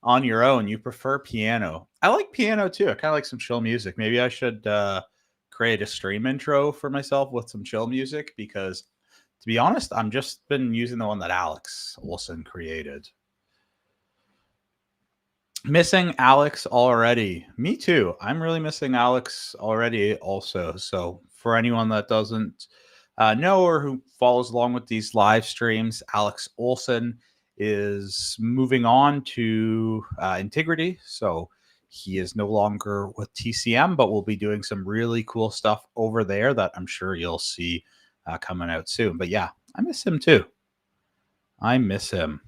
on your own. You prefer piano. I like piano too. I kind of like some chill music. Maybe I should create a stream intro for myself with some chill music because, to be honest, I'm just been using the one that Alex Olson created. Missing Alex already. Me too. I'm really missing Alex already also. So for anyone that doesn't know or who follows along with these live streams, Alex Olson is moving on to Integrity. So he is no longer with TCM, but we'll be doing some really cool stuff over there that I'm sure you'll see coming out soon. But yeah, I miss him too. I miss him.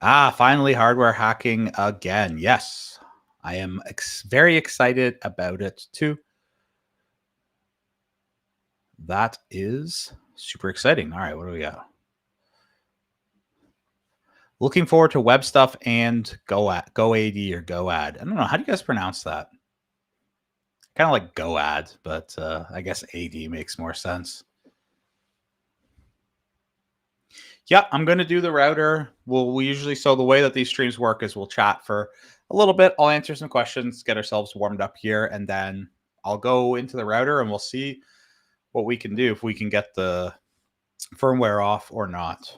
Finally, hardware hacking again. Yes, I am very excited about it too. That is super exciting. All right, what do we got? Looking forward to web stuff and GoAd or GoAd. I don't know. How do you guys pronounce that? Kind of like GoAd, but I guess AD makes more sense. Yeah, I'm going to do the router. We usually, so the way that these streams work is we'll chat for a little bit. I'll answer some questions, get ourselves warmed up here, and then I'll go into the router and we'll see what we can do, if we can get the firmware off or not.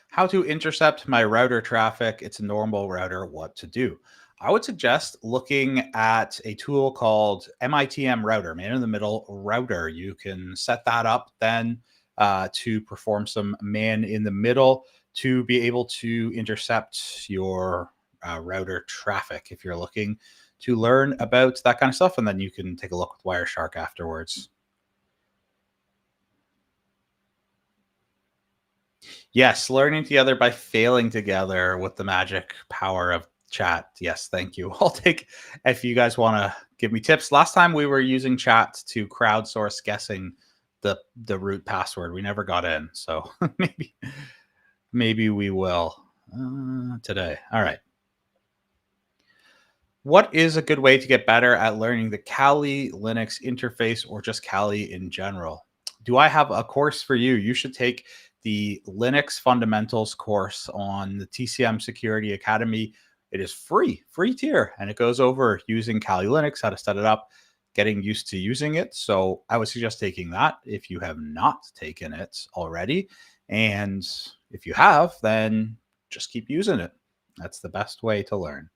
How to intercept my router traffic. It's a normal router. What to do? I would suggest looking at a tool called MITM router, man in the middle router. You can set that up then to perform some man in the middle to be able to intercept your router traffic if you're looking to learn about that kind of stuff. And then you can take a look with Wireshark afterwards. Yes, learning together by failing together with the magic power of chat. Yes, thank you. I'll take, if you guys want to give me tips. Last time we were using chat to crowdsource guessing the root password. We never got in, so maybe we will today. All right. What is a good way to get better at learning the Kali Linux interface or just Kali in general? Do I have a course for you? You should take the Linux Fundamentals course on the TCM Security Academy. It is free tier, and it goes over using Kali Linux, how to set it up, getting used to using it. So I would suggest taking that if you have not taken it already. And if you have, then just keep using it. That's the best way to learn.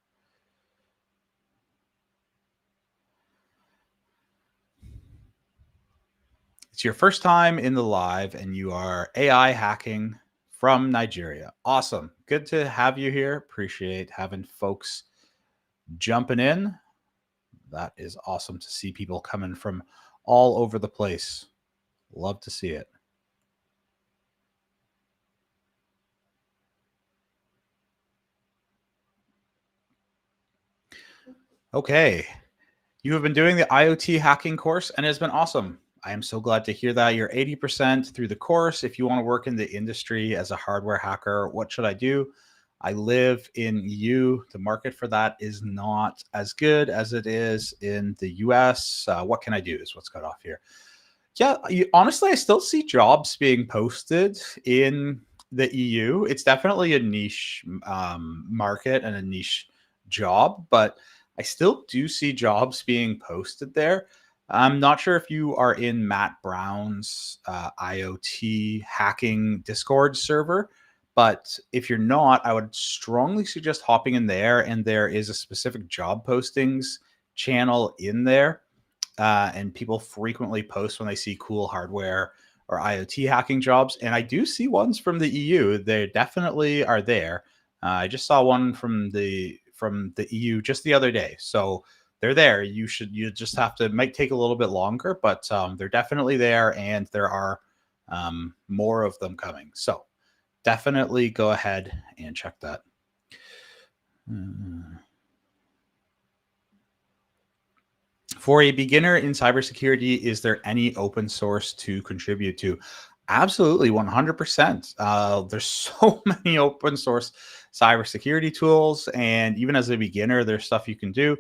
It's your first time in the live and you are AI hacking from Nigeria. Awesome. Good to have you here. Appreciate having folks jumping in. That is awesome to see people coming from all over the place. Love to see it. Okay. You have been doing the IoT hacking course and it has been awesome. I am so glad to hear that. You're 80% through the course. If you want to work in the industry as a hardware hacker, what should I do? I live in EU. The market for that is not as good as it is in the US. What can I do is what's cut off here. Yeah, honestly, I still see jobs being posted in the EU. It's definitely a niche market and a niche job, but I still do see jobs being posted there. I'm not sure if you are in Matt Brown's IoT hacking Discord server, but if you're not, I would strongly suggest hopping in there. And there is a specific job postings channel in there. And people frequently post when they see cool hardware or IoT hacking jobs. And I do see ones from the EU. They definitely are there. I just saw one from the EU just the other day. So they're there. You just have to, might take a little bit longer, but they're definitely there, and there are more of them coming. So definitely go ahead and check that. For a beginner in cybersecurity, is there any open source to contribute to? Absolutely, 100%. There's so many open source cybersecurity tools, and even as a beginner, there's stuff you can do.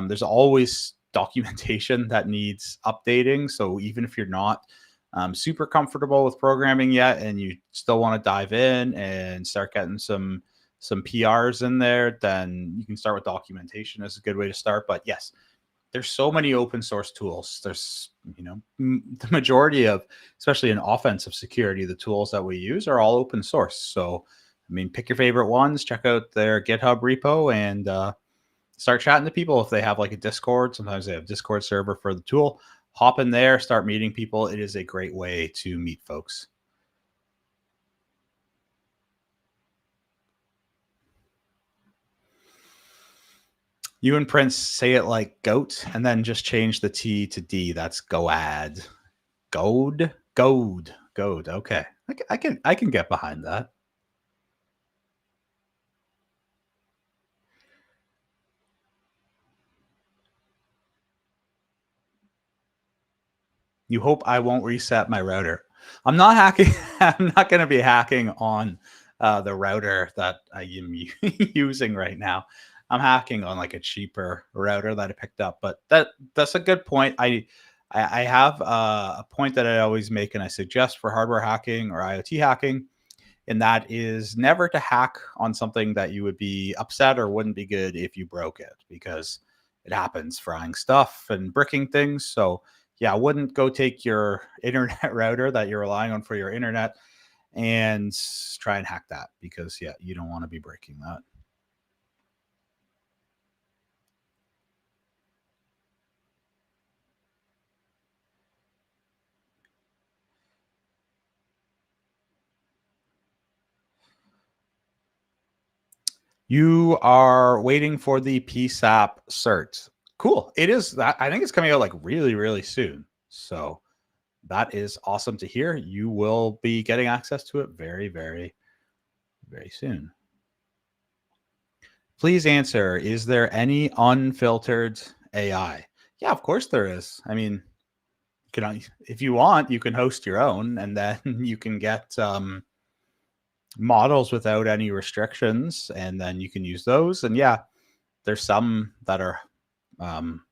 There's always documentation that needs updating. So even if you're not super comfortable with programming yet, and you still want to dive in and start getting some PRs in there, then you can start with documentation as a good way to start. But yes, there's so many open source tools. There's, the majority of, especially in offensive security, the tools that we use are all open source. So, I mean, pick your favorite ones, check out their GitHub repo, and start chatting to people. If they have like a Discord, sometimes they have Discord server for the tool. Hop in there, start meeting people. It is a great way to meet folks. You and Prince say it like goat, and then just change the T to D. That's goad. Goad. Okay, I can get behind that. You hope I won't reset my router. I'm not hacking. I'm not going to be hacking on the router that I am using right now. I'm hacking on like a cheaper router that I picked up. But that's a good point. I have a point that I always make, and I suggest for hardware hacking or IoT hacking, and that is never to hack on something that you would be upset or wouldn't be good if you broke it, because it happens, frying stuff and bricking things. So yeah, I wouldn't go take your internet router that you're relying on for your internet and try and hack that, because yeah, you don't want to be breaking that. You are waiting for the PSAP cert. Cool. It is that, I think it's coming out like really, really soon. So that is awesome to hear. You will be getting access to it very, very, very soon. Please answer, is there any unfiltered AI? Yeah, of course there is. I mean, if you want, you can host your own, and then you can get models without any restrictions, and then you can use those. And yeah, there's some that are um,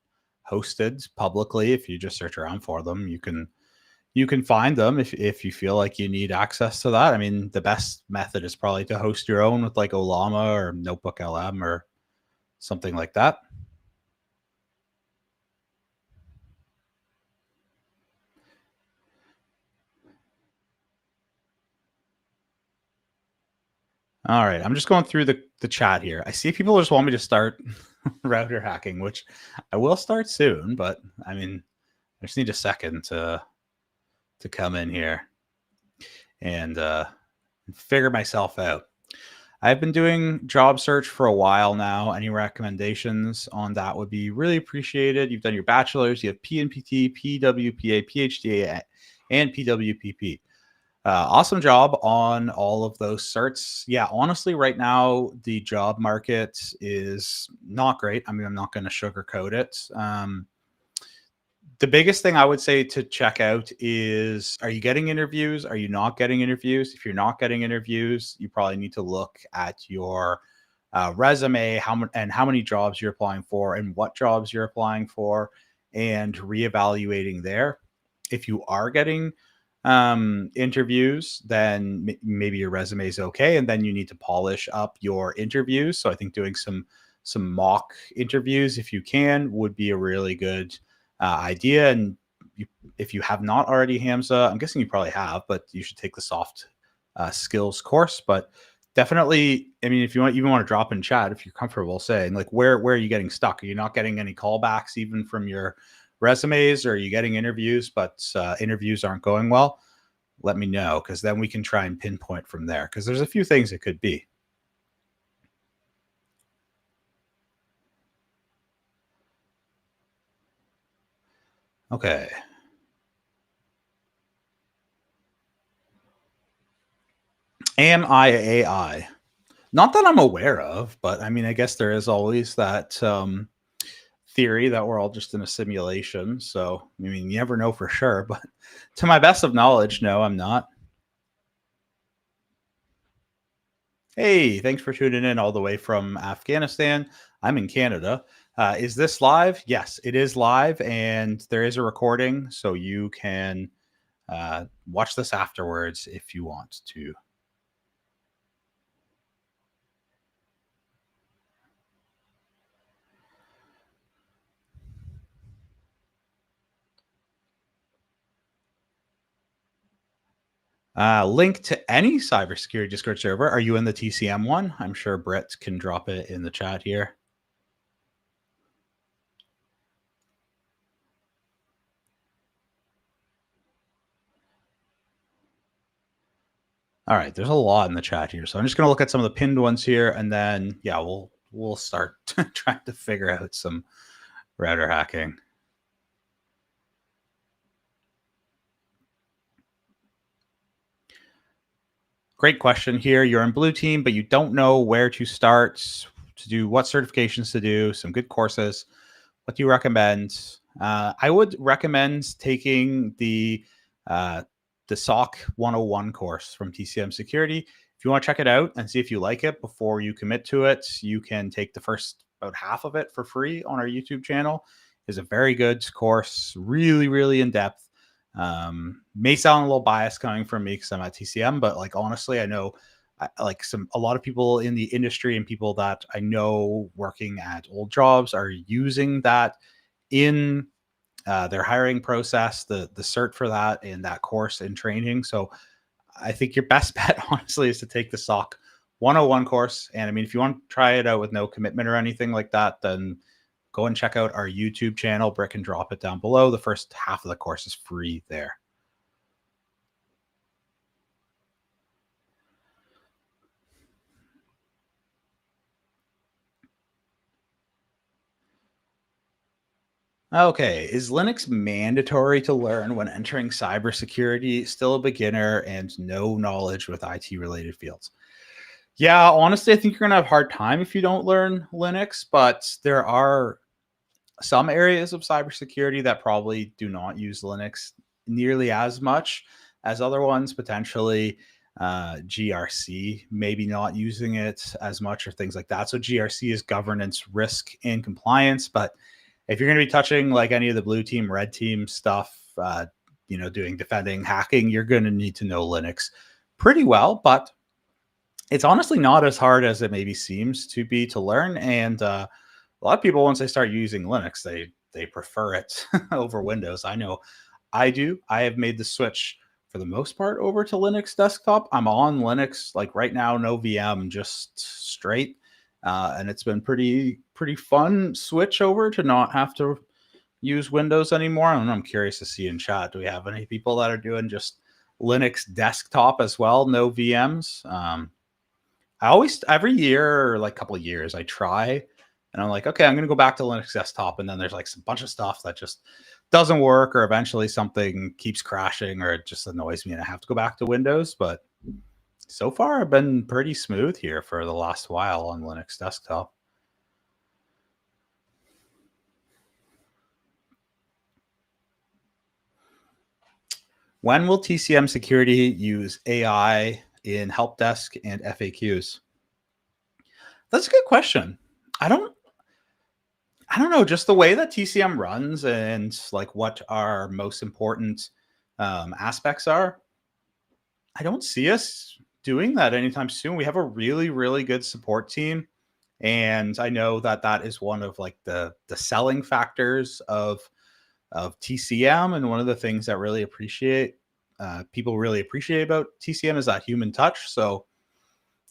hosted publicly. If you just search around for them, you can find them if you feel like you need access to that. I mean, the best method is probably to host your own with like Olama or Notebook LM or something like that. All right, I'm just going through the chat here. I see people just want me to start router hacking, which I will start soon, but I mean, I just need a second to come in here and figure myself out. I've been doing job search for a while now. Any recommendations on that would be really appreciated. You've done your bachelor's, you have PNPT, PWPA, PhD, and PWPP. Awesome job on all of those certs. Yeah, honestly, right now the job market is not great. I mean, I'm not going to sugarcoat it. The biggest thing I would say to check out is, are you getting interviews? Are you not getting interviews? If you're not getting interviews, you probably need to look at your resume, how many jobs you're applying for and what jobs you're applying for, and reevaluating there. If you are getting interviews, then maybe your resume is okay, and then you need to polish up your interviews. So I think doing some mock interviews, if you can, would be a really good idea. And if you have not already Hamza, I'm guessing you probably have, but you should take the soft skills course. But definitely, I mean, if you want, even want to drop in chat, if you're comfortable saying like, where are you getting stuck? Are you not getting any callbacks even from your resumes, or are you getting interviews, but interviews aren't going well? Let me know, because then we can try and pinpoint from there, because there's a few things it could be. Okay. Am I AI? Not that I'm aware of, but I mean, I guess there is always that theory that we're all just in a simulation. So, I mean, you never know for sure, but to my best of knowledge, no, I'm not. Hey, thanks for tuning in all the way from Afghanistan. I'm in Canada. Is this live? Yes, it is live, and there is a recording, so you can Watch this afterwards if you want to. Link to any cybersecurity Discord server. Are you in the TCM one? I'm sure Brett can drop it in the chat here. All right, there's a lot in the chat here, so I'm just going to look at some of the pinned ones here, and then yeah, we'll start trying to figure out some router hacking. Great question here. You're in blue team, but you don't know where to start, to do what certifications to do, some good courses. What do you recommend? I would recommend taking uh, the SOC 101 course from TCM Security. If you want to check it out and see if you like it before you commit to it, you can take the first about half of it for free on our YouTube channel. It's a very good course, really, really in depth. May sound a little biased coming from me because I'm at TCM, but like honestly, I know like a lot of people in the industry and people that I know working at old jobs are using that in their hiring process, the cert for that and that course and training. So I think your best bet, honestly, is to take the SOC 101 course. And I mean, if you want to try it out with no commitment or anything like that, then go and check out our YouTube channel. Brick can drop it down below. The first half of the course is free there. Okay, is Linux mandatory to learn when entering cybersecurity? Still a beginner and no knowledge with IT related fields. Yeah, honestly, I think you're gonna have a hard time if you don't learn Linux, but there are some areas of cybersecurity that probably do not use Linux nearly as much as other ones, potentially GRC, maybe not using it as much or things like that. So GRC is governance, risk, and compliance. But if you're going to be touching like any of the blue team, red team stuff, doing defending, hacking, you're going to need to know Linux pretty well. But it's honestly not as hard as it maybe seems to be to learn. And a lot of people, once they start using Linux, they prefer it over Windows. I know I do. I have made the switch for the most part over to Linux desktop. I'm on Linux like right now, no VM, just straight, and it's been pretty fun switch over to not have to use Windows anymore. And I'm curious to see in chat, do we have any people that are doing just Linux desktop as well, no VMs? I always every year or like couple of years I try and I'm like, okay, I'm gonna go back to Linux desktop, and then there's like some bunch of stuff that just doesn't work, or eventually something keeps crashing, or it just annoys me, and I have to go back to Windows. But so far, I've been pretty smooth here for the last while on Linux desktop. When will TCM Security use AI in help desk and FAQs? That's a good question. I don't I don't know, just the way that TCM runs and like what our most important aspects are. I don't see us doing that anytime soon. We have a really, really good support team, and I know that that is one of like the selling factors of TCM, and one of the things that really appreciate people really appreciate about TCM is that human touch. So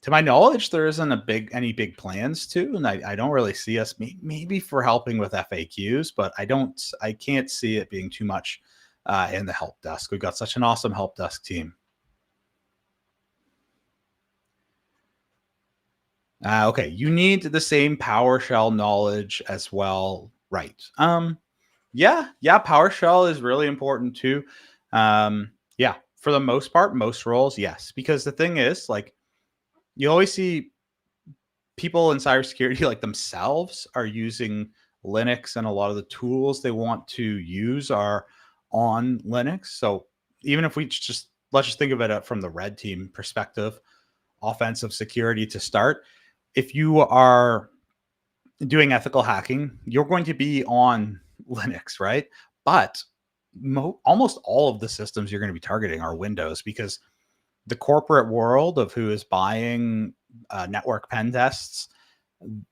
to my knowledge, there isn't any big plans to, and I don't really see us maybe for helping with FAQs, but I can't see it being too much in the help desk. We've got such an awesome help desk team. Okay, you need the same PowerShell knowledge as well, right? Yeah, PowerShell is really important too. Yeah, for the most part, most roles, yes, because the thing is, like, you always see people in cybersecurity like themselves are using Linux, and a lot of the tools they want to use are on Linux. So even if we just let's just think of it from the red team perspective, offensive security to start. If you are doing ethical hacking, you're going to be on Linux, right? But almost all of the systems you're going to be targeting are Windows, because the corporate world of who is buying network pen tests,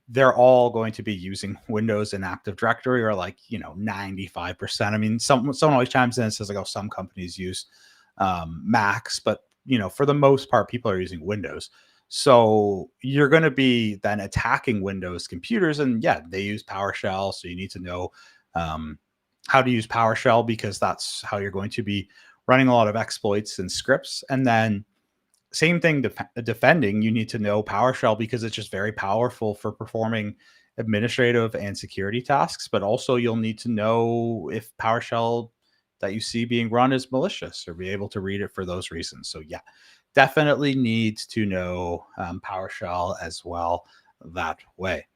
they're all going to be using Windows and Active Directory, or like, 95%. I mean, someone always chimes in and says like, oh, some companies use Macs, but for the most part, people are using Windows. So you're going to be then attacking Windows computers, and yeah, they use PowerShell. So you need to know how to use PowerShell, because that's how you're going to be running a lot of exploits and scripts. And then same thing, defending, you need to know PowerShell, because it's just very powerful for performing administrative and security tasks. But also you'll need to know if PowerShell that you see being run is malicious, or be able to read it for those reasons. So yeah, definitely needs to know PowerShell as well that way.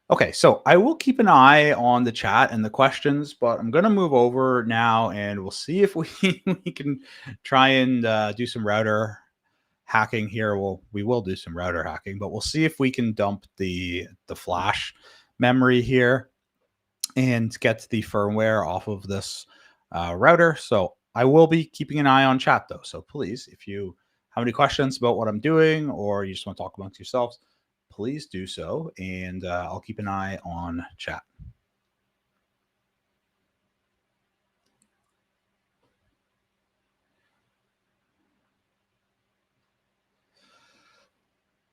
Okay, so I will keep an eye on the chat and the questions, but I'm going to move over now and we'll see if we, we can try and do some router hacking here. We will do some router hacking, but we'll see if we can dump the flash memory here and get the firmware off of this router. So I will be keeping an eye on chat though. So please, if you have any questions about what I'm doing, or you just want to talk amongst yourselves, please do so, and I'll keep an eye on chat.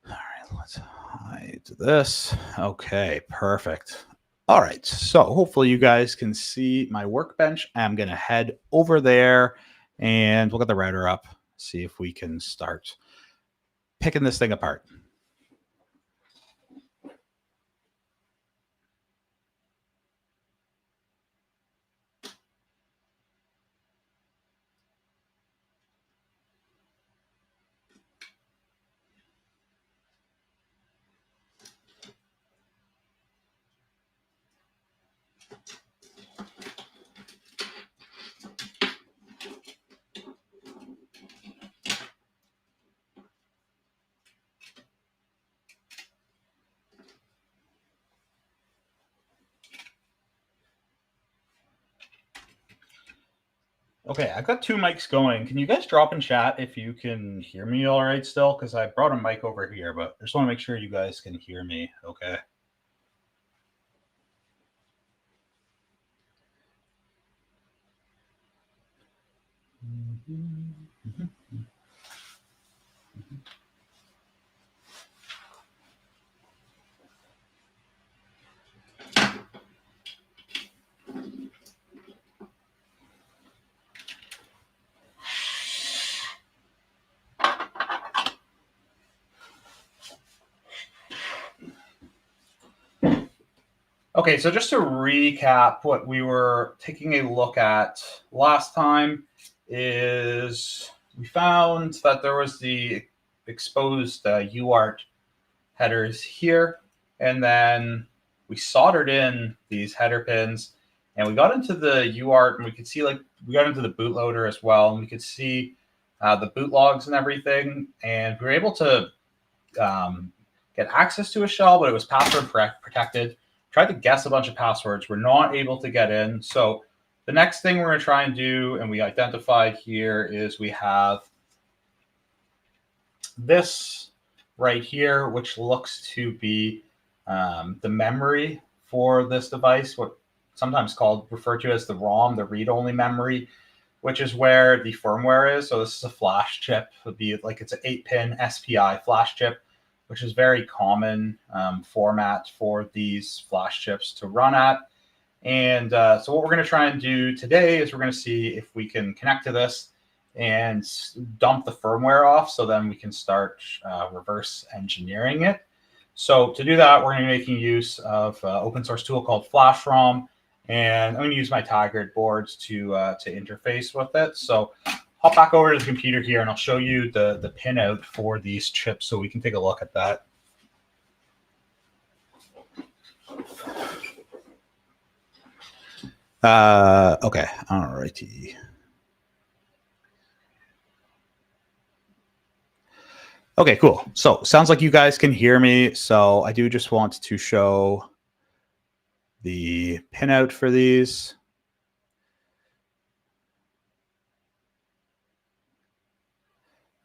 All right, let's hide this. Okay, perfect. All right, so hopefully you guys can see my workbench. I'm going to head over there and we'll get the router up, see if we can start picking this thing apart. Okay, I've got two mics going. Can you guys drop in chat if you can hear me all right still? Because I brought a mic over here, but I just want to make sure you guys can hear me okay. Okay, so just to recap what we were taking a look at last time is we found that there was the exposed UART headers here, and then we soldered in these header pins, and we got into the UART, and we could see, like, we got into the bootloader as well, and we could see the boot logs and everything, and we were able to get access to a shell, but it was password protected. Tried to guess a bunch of passwords. We're not able to get in. So the next thing we're going to try and do, and we identified here, is we have this right here, which looks to be the memory for this device, what sometimes referred to as the ROM, the read-only memory, which is where the firmware is. So this is a flash chip. It would be like, it's an 8-pin SPI flash chip, which is very common format for these flash chips to run at. And so what we're going to try and do today is we're going to see if we can connect to this and dump the firmware off, so then we can start reverse engineering it. So to do that, we're going to be making use of an open source tool called FlashROM, and I'm going to use my Tigard boards to interface with it. So hop back over to the computer here, and I'll show you the pinout for these chips so we can take a look at that. Okay, all righty. Okay, cool. So sounds like you guys can hear me. So I do just want to show the pinout for these.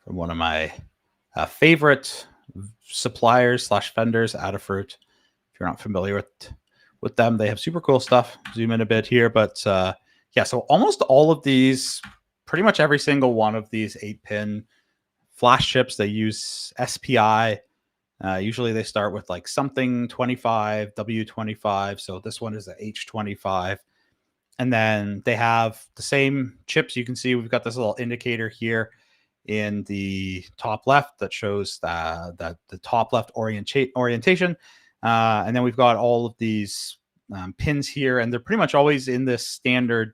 from one of my favorite suppliers slash vendors, Adafruit. If you're not familiar with them, they have super cool stuff. Zoom in a bit here, but yeah, so almost all of these, pretty much every single one of these 8-pin flash chips, they use SPI. Usually they start with like something 25, W25. So this one is a H25. And then they have the same chips. You can see we've got this little indicator here in the top left that shows that the top left orientation. And then we've got all of these pins here, and they're pretty much always in this standard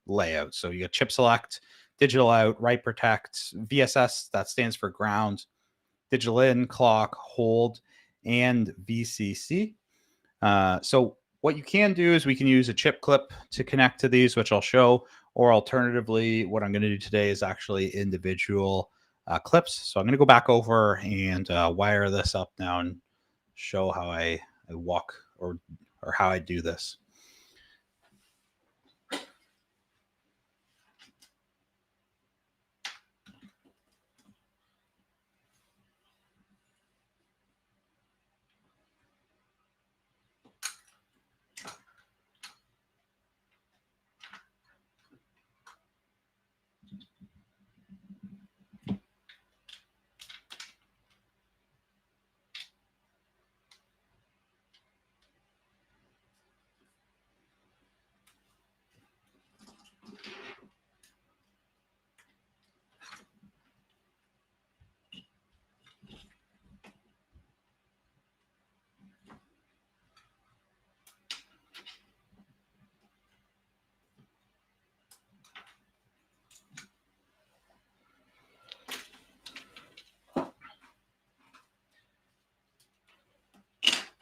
layout. So you got chip select, digital out, write protect, VSS, that stands for ground, digital in, clock, hold, and VCC. So what you can do is we can use a chip clip to connect to these, which I'll show, or alternatively, what I'm going to do today is actually individual clips. So I'm going to go back over and wire this up now and show how I walk or how I do this.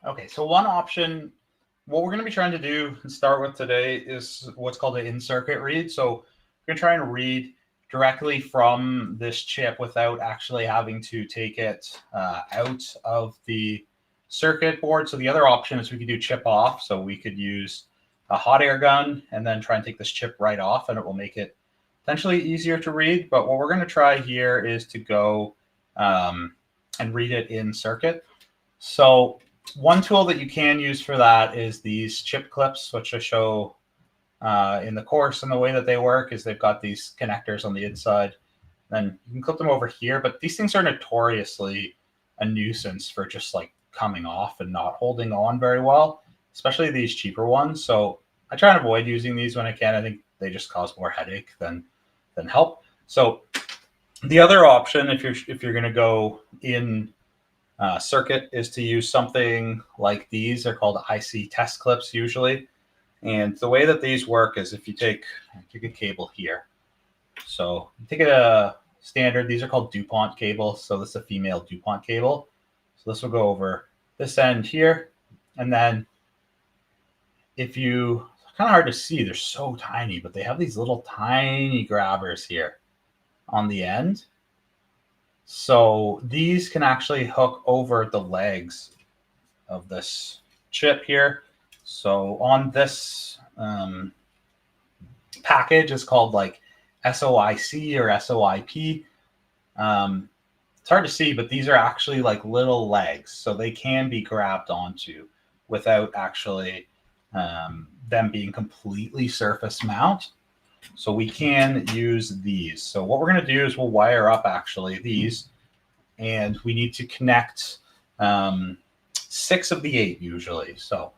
Okay, so one option, what we're going to be trying to do and start with today is what's called an in-circuit read. So we're going to try and read directly from this chip without actually having to take it out of the circuit board. So the other option is we could do chip off. So we could use a hot air gun and then try and take this chip right off, and it will make it potentially easier to read. But what we're going to try here is to go and read it in circuit. So one tool that you can use for that is these chip clips, which I show in the course. And the way that they work is they've got these connectors on the inside. Then you can clip them over here, but these things are notoriously a nuisance for just like coming off and not holding on very well, especially these cheaper ones. So I try and avoid using these when I can. I think they just cause more headache than help. So the other option, if you're going to go in circuit, is to use something like these. They're called IC test clips usually. And the way that these work is if you take a cable here. So you take a standard, these are called DuPont cables. So this is a female DuPont cable. So this will go over this end here. And then if you, it's kind of hard to see, they're so tiny, but they have these little tiny grabbers here on the end. So these can actually hook over the legs of this chip here. So on this package is called like SOIC or SOIP. It's hard to see, but these are actually like little legs. So they can be grabbed onto without actually them being completely surface mount. So we can use these. So what we're going to do is we'll wire up actually these, and we need to connect 6 of the 8 usually. So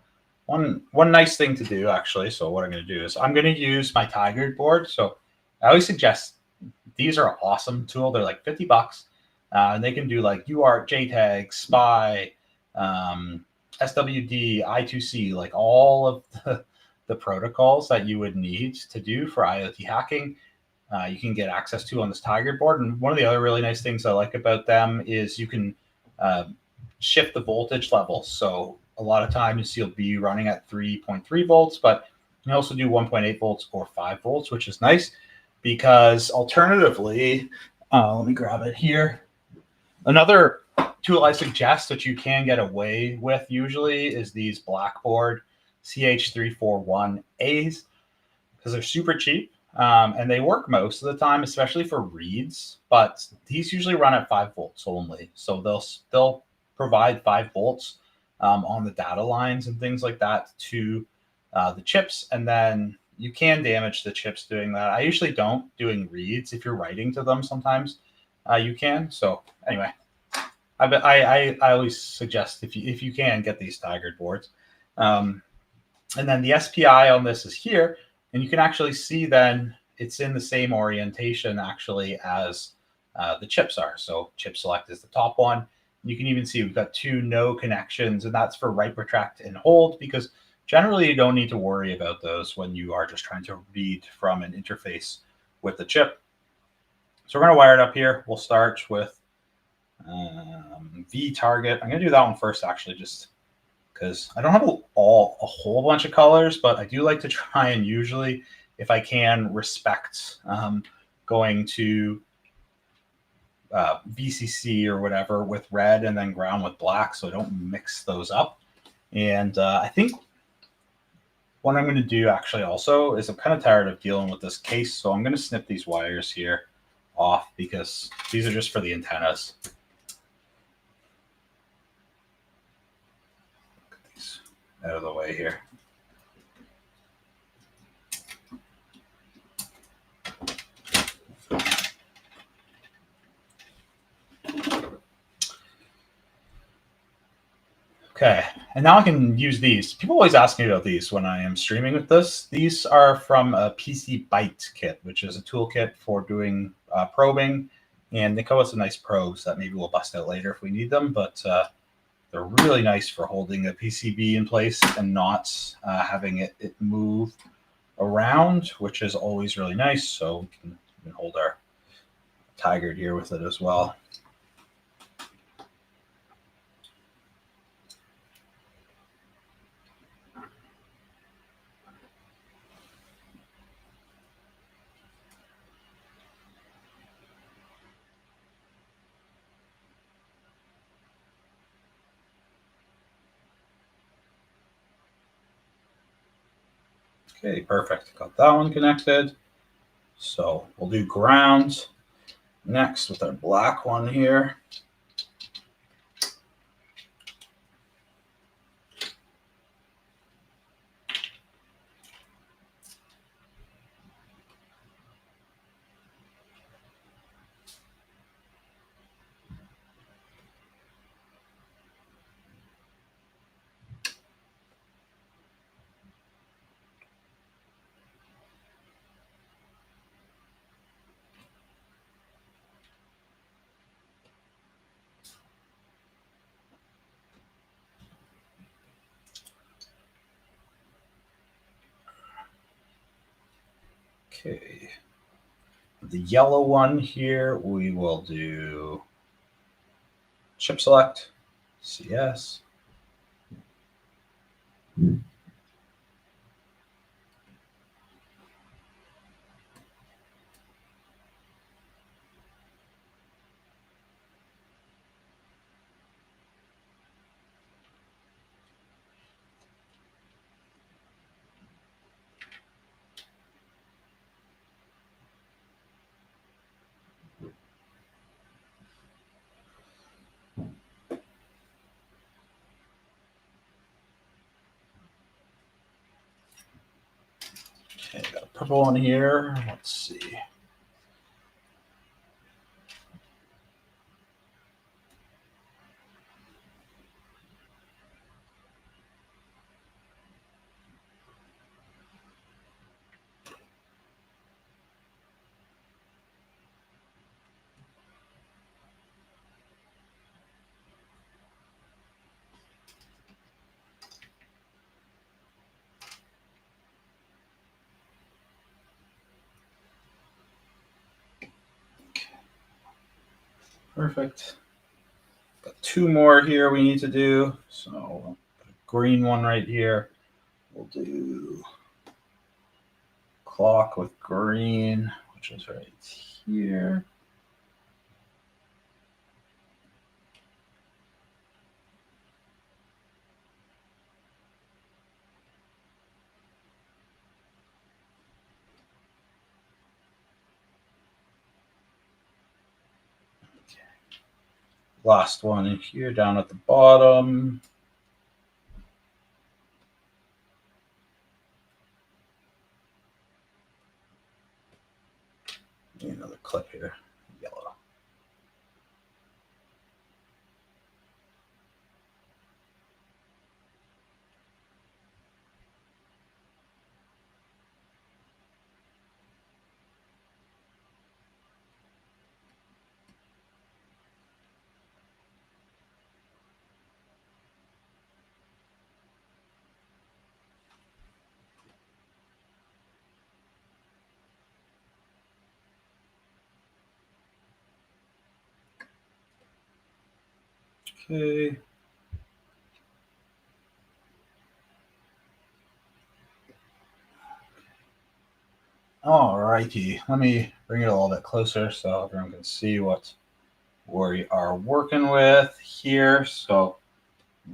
one nice thing to do actually. So what I'm going to do is I'm going to use my Tiger board. So I always suggest these are an awesome tool. They're like $50. And they can do like UART, JTAG, SPI, SWD, I2C, like all of the protocols that you would need to do for IoT hacking. You can get access to on this Tiger board. And one of the other really nice things I like about them is you can shift the voltage levels. So a lot of times you'll be running at 3.3 volts, but you can also do 1.8 volts or 5 volts, which is nice because alternatively, let me grab it here. Another tool I suggest that you can get away with usually is these Blackboard CH341As because they're super cheap. and they work most of the time, especially for reads. But these usually run at 5 volts only, so they'll provide 5 volts on the data lines and things like that to the chips, and then you can damage the chips doing that. I usually don't doing reads. If you're writing to them, sometimes you can. So anyway, I always suggest if you can get these staggered boards. And then the SPI on this is here, and you can actually see then it's in the same orientation actually as the chips are. So chip select is the top one. You can even see we've got 2 no connections, and that's for write, retract, and hold, because generally you don't need to worry about those when you are just trying to read from an interface with the chip. So we're going to wire it up here. We'll start with V target. I'm going to do that one first, actually, just because I don't have a whole bunch of colors, but I do like to try and usually, if I can, respect going to VCC or whatever with red and then ground with black, so I don't mix those up. And I think what I'm going to do actually also is I'm kind of tired of dealing with this case, so I'm going to snip these wires here off because these are just for the antennas. Get these out of the way here. Okay, and now I can use these. People always ask me about these when I am streaming with this. These are from a PC Byte kit, which is a toolkit for doing probing, and they come with some nice probes that maybe we'll bust out later if we need them, but they're really nice for holding a PCB in place and not having it move around, which is always really nice. So we can hold our Tiger here with it as well. Okay, perfect. Got that one connected. So we'll do ground next with our black one here. Okay. The yellow one here, we will do chip select, CS. Okay, got a purple one here. Let's see. Perfect. Got 2 more here we need to do. So green one right here. We'll do clock with green, which is right here. Last one in here down at the bottom. Another clip here, yellow. Okay. All righty. Let me bring it a little bit closer so everyone can see what we are working with here. So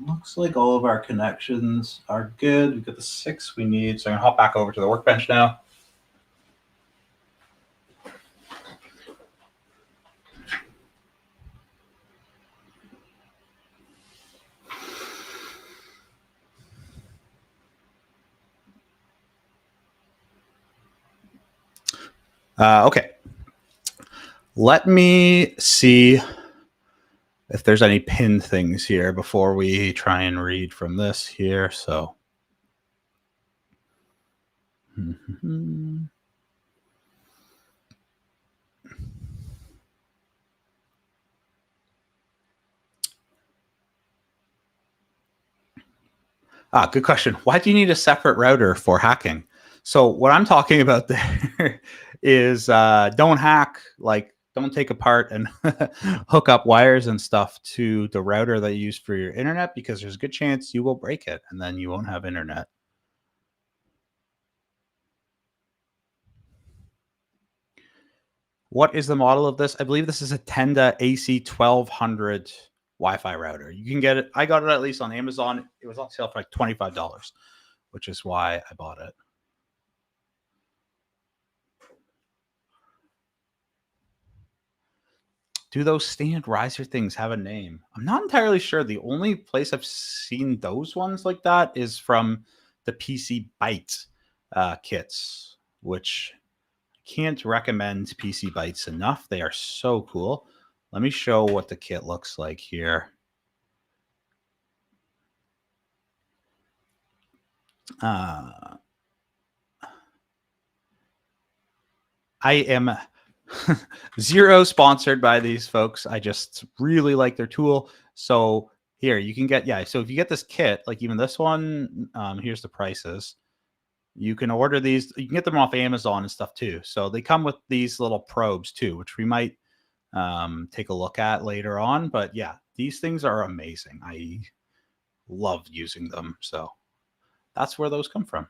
looks like all of our connections are good. We've got the 6 we need. So I'm gonna hop back over to the workbench now. Okay. Let me see if there's any pin things here before we try and read from this here. So. Good question. Why do you need a separate router for hacking? So what I'm talking about there is don't hack, like don't take apart and hook up wires and stuff to the router that you use for your internet, because there's a good chance you will break it and then you won't have internet. What is the model of this? I believe this is a Tenda AC1200 Wi-Fi router. You can get it. I got it at least on Amazon. It was on sale for like $25, which is why I bought it. Do those stand riser things have a name? I'm not entirely sure. The only place I've seen those ones like that is from the PC Byte kits, which I can't recommend PC Bytes enough. They are so cool. Let me show what the kit looks like here. I am zero sponsored by these folks. I just really like their tool. So here you can get, yeah. So if you get this kit, like even this one, here's the prices. You can order these. You can get them off Amazon and stuff too. So they come with these little probes too, which we might take a look at later on. But yeah, these things are amazing. I love using them. So that's where those come from.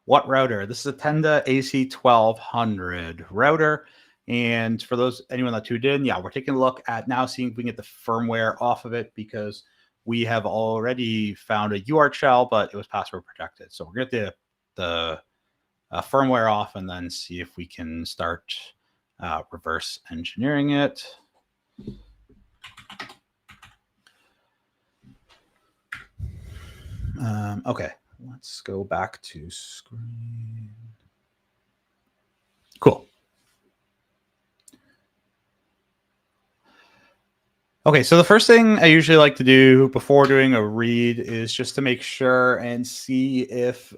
What router? This is a Tenda AC1200 router. And for those, anyone that tuned in, yeah, we're taking a look at now seeing if we can get the firmware off of it, because we have already found a UART shell, but it was password protected. So we're going to get the firmware off and then see if we can start reverse engineering it. Okay, let's go back to screen. Cool. Okay, so the first thing I usually like to do before doing a read is just to make sure and see if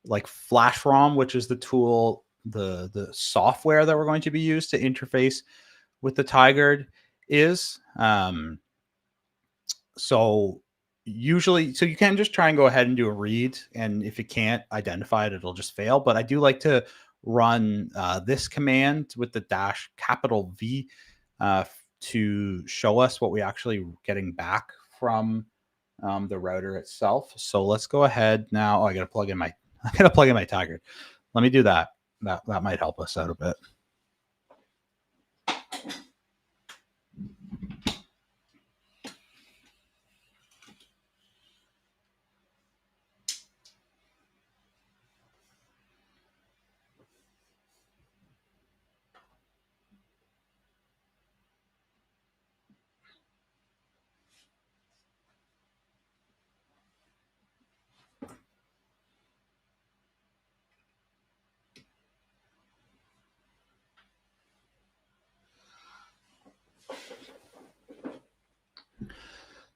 like Flash ROM, which is the tool, the software that we're going to be used to interface with the Tigard is. So usually, so you can just try and go ahead and do a read, and if it can't identify it, it'll just fail. But I do like to run this command with the dash capital V to show us what we actually getting back from the router itself. So let's go ahead now. Oh, I gotta plug in my Tigard. Let me do that. That might help us out a bit.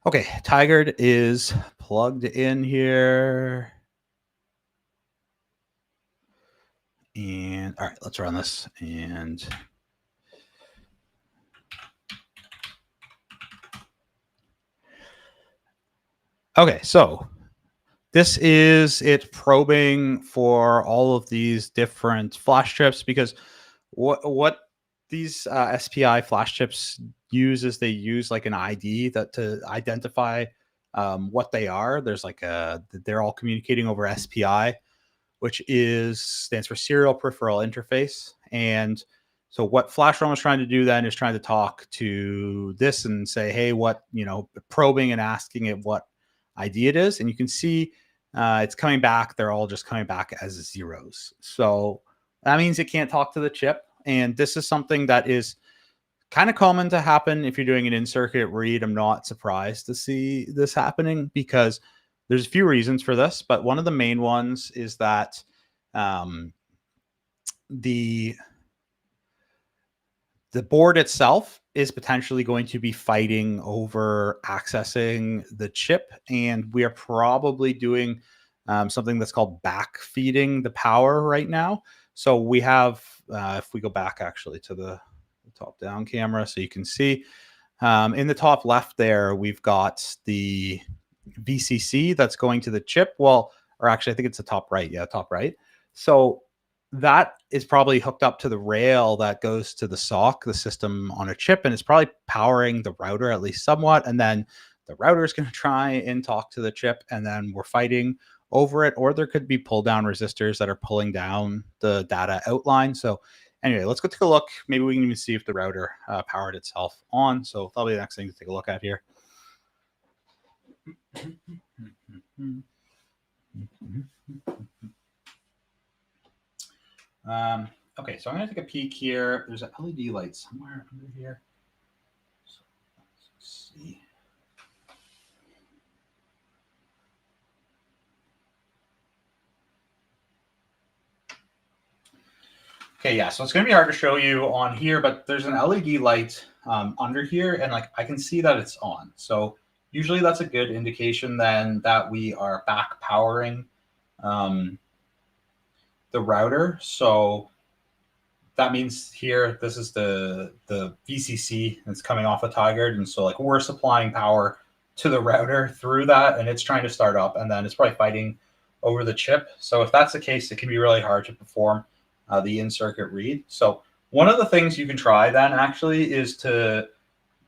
Okay, Tigard is plugged in here. And all right, let's run this. And okay, so this is it probing for all of these different flash chips, because what these SPI flash chips use is they use like an ID that to identify what they are. There's like they're all communicating over SPI, which is stands for Serial Peripheral Interface. And so what FlashROM is trying to do then is trying to talk to this and say, hey, what, probing and asking it what ID it is. And you can see it's coming back. They're all just coming back as zeros. So that means it can't talk to the chip. And this is something that is kind of common to happen if you're doing an in-circuit read. I'm not surprised to see this happening because there's a few reasons for this, but one of the main ones is that um, the board itself is potentially going to be fighting over accessing the chip, and we are probably doing something that's called backfeeding the power right now. So we have, if we go back actually to the top-down camera, so you can see in the top left there, we've got the VCC that's going to the chip. Well, or actually, I think it's the top right. Yeah, top right. So that is probably hooked up to the rail that goes to the SoC, the system on a chip, and it's probably powering the router at least somewhat. And then the router is going to try and talk to the chip, and then we're fighting over it. Or there could be pull down resistors that are pulling down the data outline. So anyway, let's go take a look. Maybe we can even see if the router powered itself on. So that'll be the next thing to take a look at here. Okay, so I'm going to take a peek here. There's an LED light somewhere under here. So let's see. Okay, yeah, so it's going to be hard to show you on here, but there's an LED light under here, and like I can see that it's on. So usually that's a good indication then that we are back powering the router. So that means here, this is the VCC that's coming off of Tigard. And so like we're supplying power to the router through that, and it's trying to start up, and then it's probably fighting over the chip. So if that's the case, it can be really hard to perform the in-circuit read. So one of the things you can try then actually is to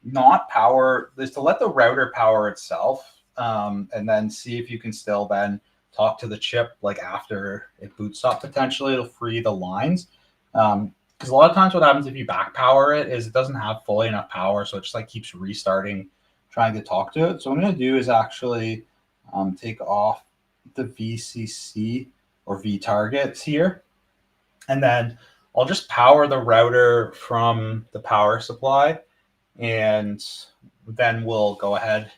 let the router power itself, and then see if you can still then talk to the chip like after it boots up. Potentially it'll free the lines. Because a lot of times what happens if you back power it is it doesn't have fully enough power, so it just like keeps restarting trying to talk to it. So what I'm going to do is actually take off the VCC or V targets here, and then I'll just power the router from the power supply, and then we'll go ahead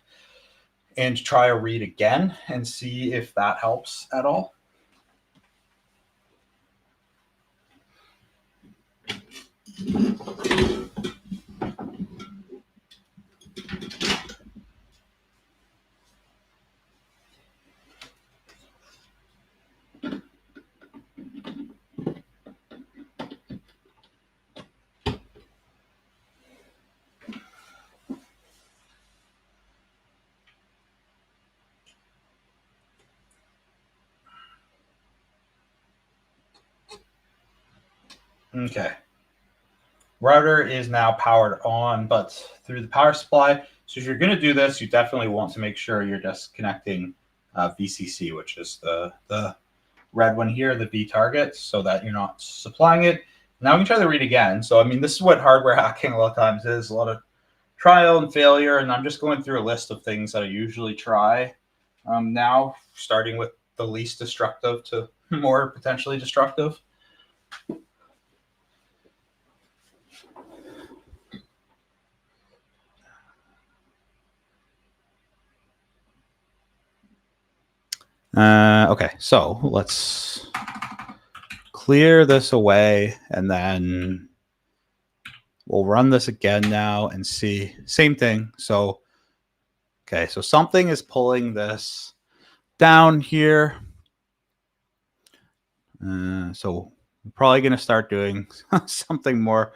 and try a read again and see if that helps at all. Okay. Router is now powered on, but through the power supply. So if you're going to do this, you definitely want to make sure you're disconnecting VCC, which is the red one here, the V target, so that you're not supplying it. Now we can try the read again. So, I mean, this is what hardware hacking a lot of times is, a lot of trial and failure. And I'm just going through a list of things that I usually try now, starting with the least destructive to more potentially destructive. Okay, so let's clear this away, and then we'll run this again now and see. Same thing. So Okay, so something is pulling this down here. So I'm probably going to start doing something more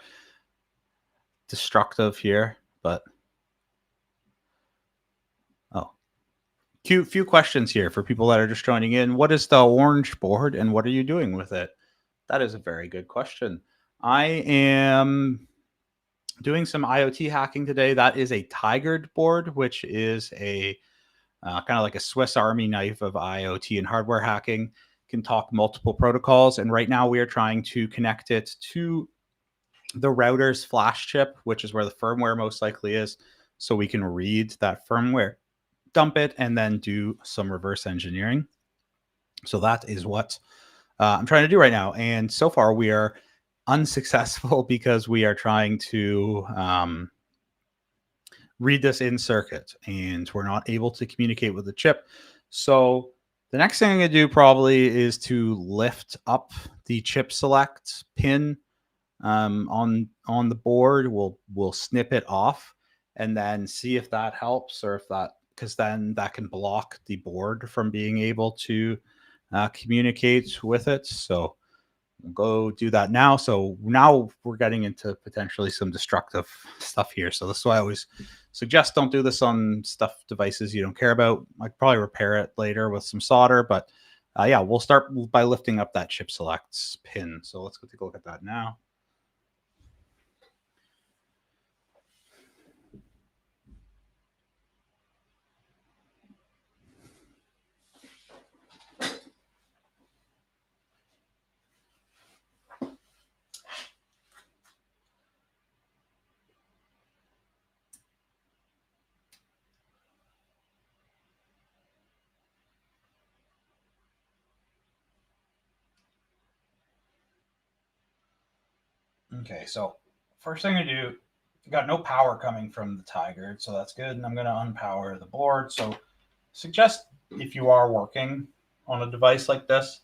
destructive here, but oh, few questions here for people that are just joining in. What is the orange board and what are you doing with it? That is a very good question. I am doing some IoT hacking today. That is a Tigered board, which is a kind of like a Swiss Army knife of IoT and hardware hacking. Can talk multiple protocols, and right now we are trying to connect it to the router's flash chip, which is where the firmware most likely is, so we can read that firmware, dump it, and then do some reverse engineering. So that is what I'm trying to do right now. And so far, we are unsuccessful because we are trying to read this in circuit and we're not able to communicate with the chip. So the next thing I'm going to do probably is to lift up the chip select pin on the board. We'll snip it off and then see if that helps, or if that, because then that can block the board from being able to communicate with it. So we'll go do that now. So now we're getting into potentially some destructive stuff here. So this is why I always suggest don't do this on devices you don't care about. I could probably repair it later with some solder, but yeah, we'll start by lifting up that chip selects pin. So let's go take a look at that now. Okay, so first thing I do, got no power coming from the Tiger, so that's good. And I'm going to unpower the board. So suggest if you are working on a device like this,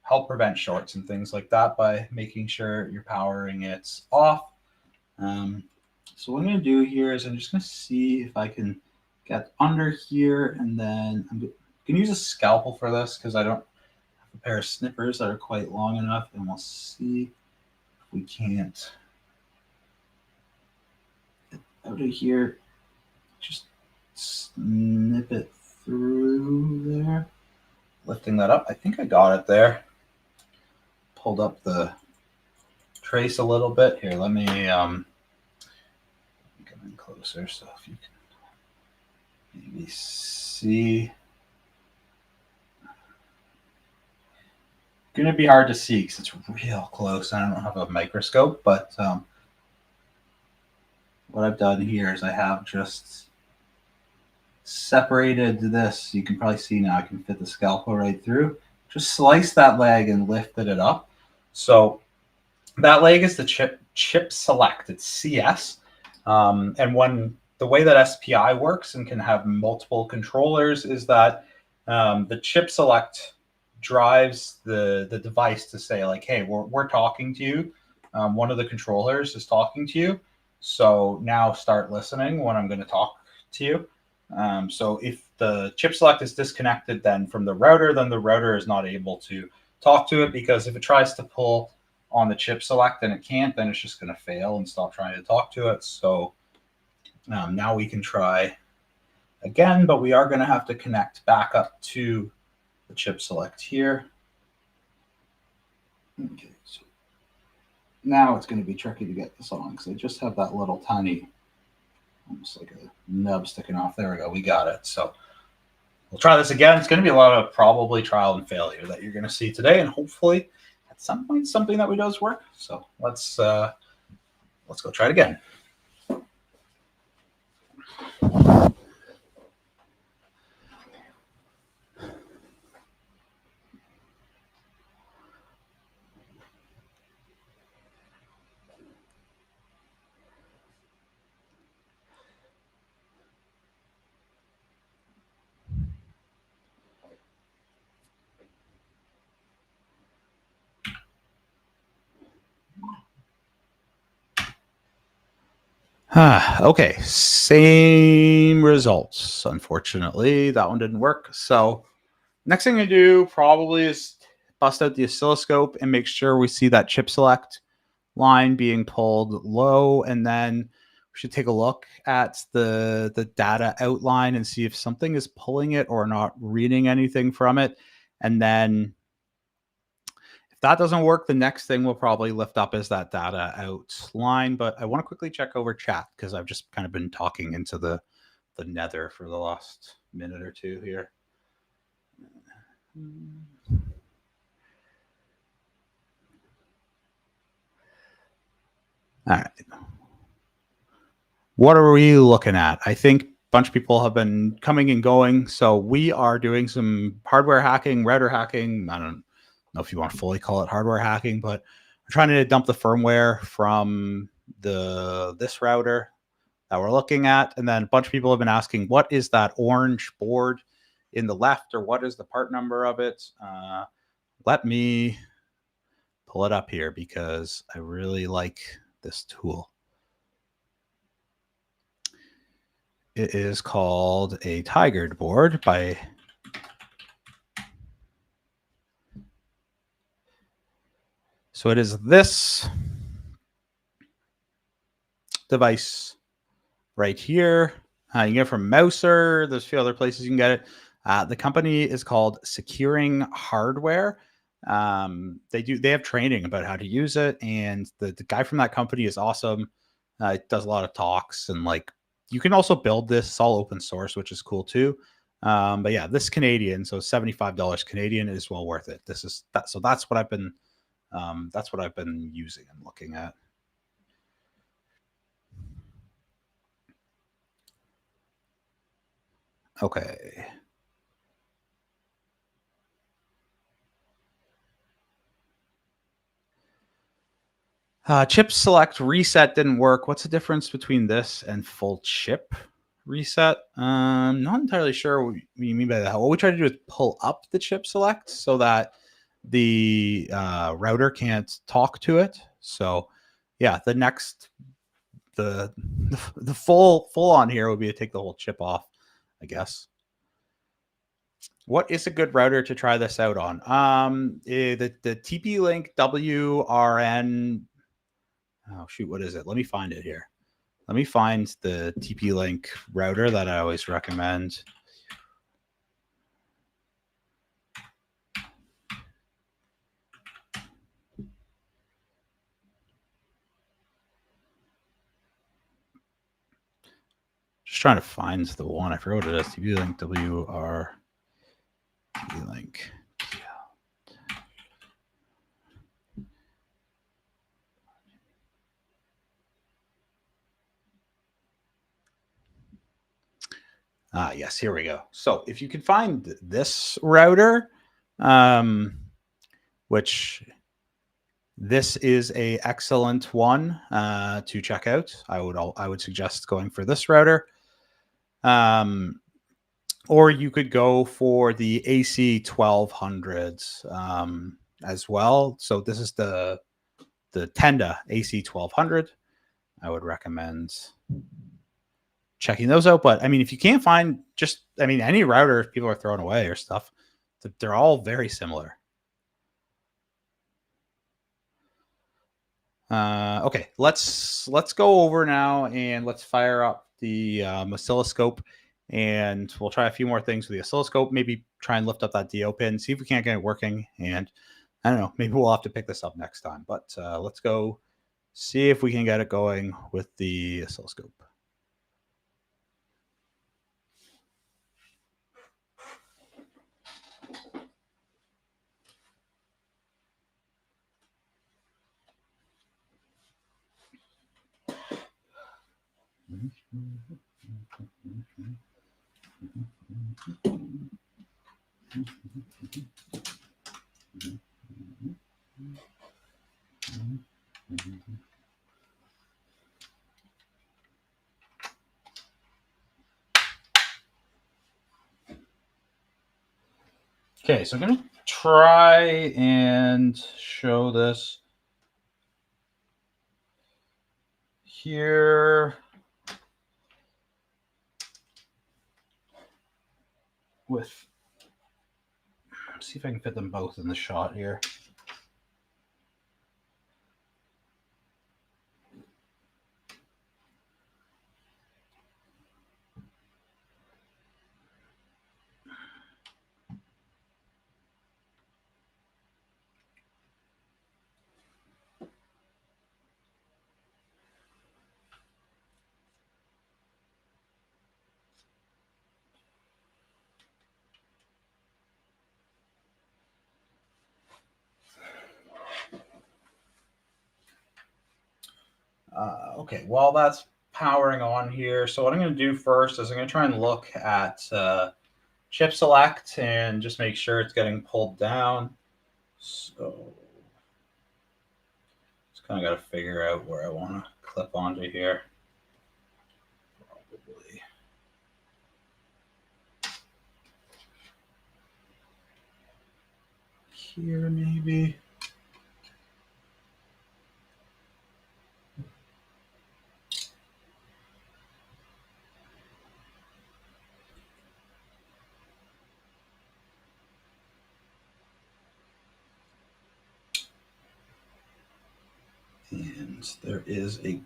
help prevent shorts and things like that by making sure you're powering it off. So what I'm going to do here is I'm just going to see if I can get under here, and then I'm going to use a scalpel for this because I don't have a pair of snippers that are quite long enough, and we'll see if we can't get out of here. Just snip it through there. Lifting that up. I think I got it there. Pulled up the trace a little bit. Here, let me come in closer so if you can maybe see. Going to be hard to see because it's real close. I don't have a microscope, but what I've done here is I have just separated this. You can probably see now I can fit the scalpel right through. Just slice that leg and lifted it up. So that leg is the chip select. It's CS. And when the way that SPI works and can have multiple controllers is that the chip select drives the device to say like, hey, we're talking to you. One of the controllers is talking to you. So now start listening when I'm going to talk to you. So if the chip select is disconnected then from the router, then the router is not able to talk to it, because if it tries to pull on the chip select and it can't, then it's just going to fail and stop trying to talk to it. So now we can try again, but we are going to have to connect back up to the chip select here. Okay, so now it's going to be tricky to get this on because I just have that little tiny, almost like a nub sticking off. There we go. We got it. So we'll try this again. It's going to be a lot of probably trial and failure that you're going to see today, and hopefully at some point something that we does work. So let's go try it again. Okay, same results. Unfortunately, that one didn't work. So next thing to do probably is bust out the oscilloscope and make sure we see that chip select line being pulled low, and then we should take a look at the data outline and see if something is pulling it or not reading anything from it. And then if that doesn't work, the next thing we'll probably lift up is that data outline. But I want to quickly check over chat because I've just kind of been talking into the nether for the last minute or two here. All right. What are we looking at? I think a bunch of people have been coming and going. So we are doing some hardware hacking, router hacking. I don't know if you want to fully call it hardware hacking, but we're trying to dump the firmware from this router that we're looking at. And then a bunch of people have been asking, what is that orange board in the left, or what is the part number of it? Let me pull it up here because I really like this tool. It is called a Tiger board by so it is this device right here. You can get it from Mouser. There's a few other places you can get it. The company is called Securing Hardware. They have training about how to use it, and the guy from that company is awesome. Does a lot of talks, and like you can also build this. It's all open source, which is cool too. But yeah, this Canadian, so $75 Canadian is well worth it. This is that. So that's what I've been using and looking at. Okay. Chip select reset didn't work. What's the difference between this and full chip reset? Not entirely sure what you mean by that. What we try to do is pull up the chip select so that the router can't talk to it. So yeah, the full on here would be to take the whole chip off, I guess. What is a good router to try this out on? The TP-Link WRN. Oh shoot, what is it? Let me find it here. Let me find the TP-Link router that I always recommend. Just trying to find the one. I forgot what it is. TP-Link WR TP-Link. Yes, here we go. So if you can find this router, which this is a excellent one to check out. I would suggest going for this router. Or you could go for the AC 1200s as well. So this is the Tenda AC 1200. I would recommend checking those out. But I mean, if you can't find any router people are throwing away or stuff, they're all very similar. Okay, let's go over now and let's fire up the oscilloscope, and we'll try a few more things with the oscilloscope. Maybe try and lift up that DO pin, see if we can't get it working. And I don't know, maybe we'll have to pick this up next time. But let's go see if we can get it going with the oscilloscope. Okay, so I'm going to try and show this here. with, see if I can fit them both in the shot here. Okay, while that's powering on here, so what I'm going to do first is I'm going to try and look at chip select and just make sure it's getting pulled down. So just kind of got to figure out where I want to clip onto here. Probably here, maybe. And there is a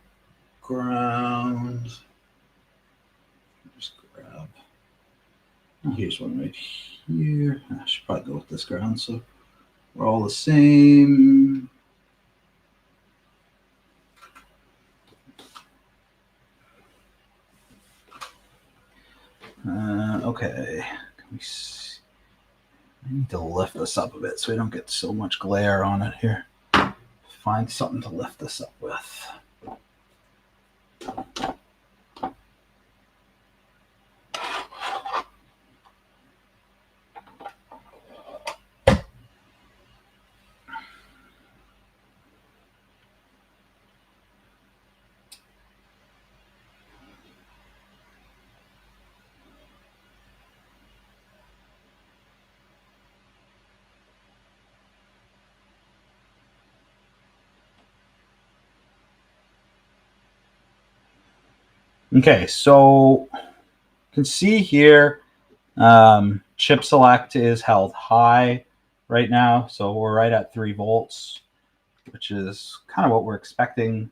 ground. Just grab. Oh, here's one right here. I should probably go with this ground so we're all the same. Okay. Can we see? I need to lift this up a bit so we don't get so much glare on it here. Find something to lift this up with. Okay, so you can see here chip select is held high right now. So we're right at 3 volts, which is kind of what we're expecting,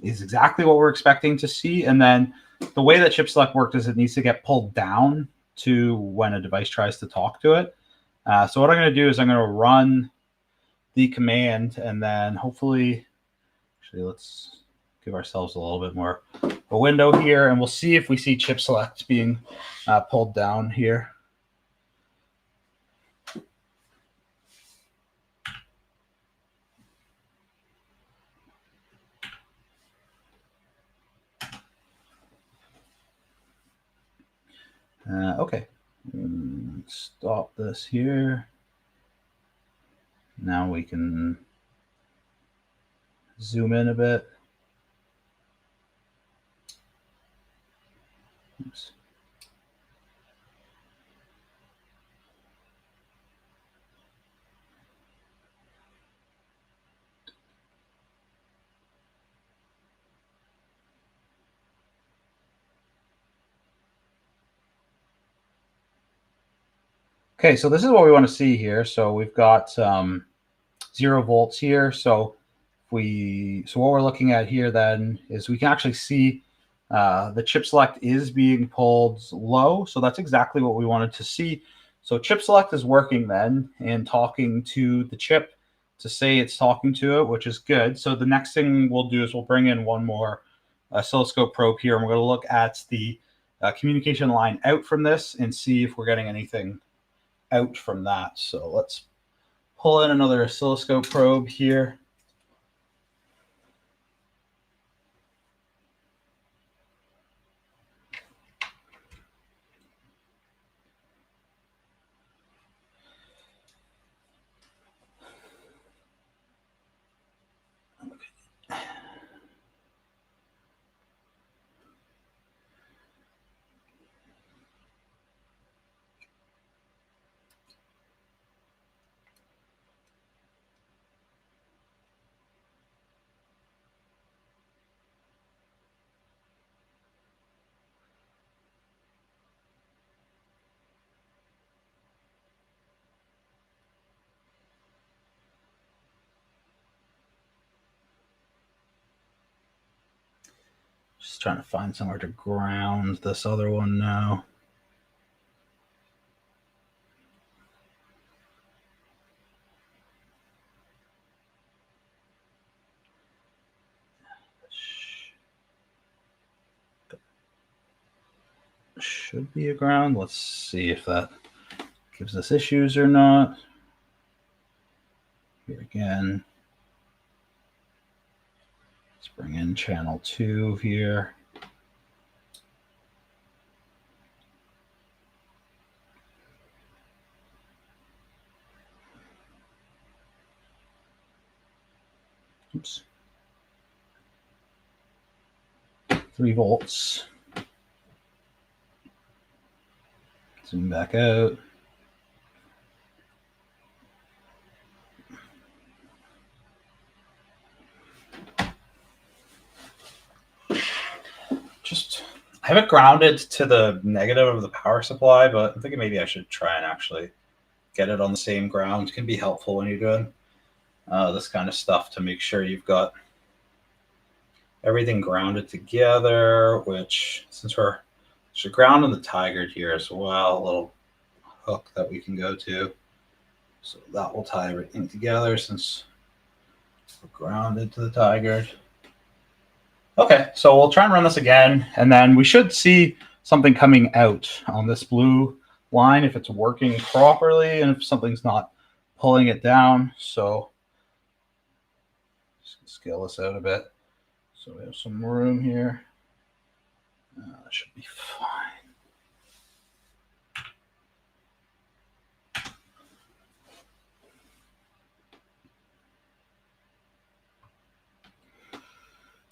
is exactly what we're expecting to see. And then the way that chip select works is it needs to get pulled down to when a device tries to talk to it. So what I'm going to do is I'm going to run the command and then hopefully, actually let's give ourselves a little bit more a window here and we'll see if we see chip select being pulled down here. Okay, stop this here. Now we can zoom in a bit. Oops. Okay, so this is what we want to see here. So we've got 0 volts here. So what we're looking at here then is we can actually see the chip select is being pulled low. So that's exactly what we wanted to see. So chip select is working then and talking to the chip to say it's talking to it, which is good. So the next thing we'll do is we'll bring in one more oscilloscope probe here, and we're going to look at the communication line out from this and see if we're getting anything out from that. So let's pull in another oscilloscope probe here. Just trying to find somewhere to ground this other one now. Should be a ground. Let's see if that gives us issues or not. Here again. Let's bring in channel 2 here. Oops. 3 volts. Zoom back out. I have it grounded to the negative of the power supply, but I'm thinking maybe I should try and actually get it on the same ground. It can be helpful when you're doing this kind of stuff to make sure you've got everything grounded together, which since we're grounding the Tiger here as well, a little hook that we can go to. So that will tie everything together since we're grounded to the Tiger. Okay, so we'll try and run this again, and then we should see something coming out on this blue line if it's working properly and if something's not pulling it down. So just scale this out a bit. So we have some room here. That should be fine.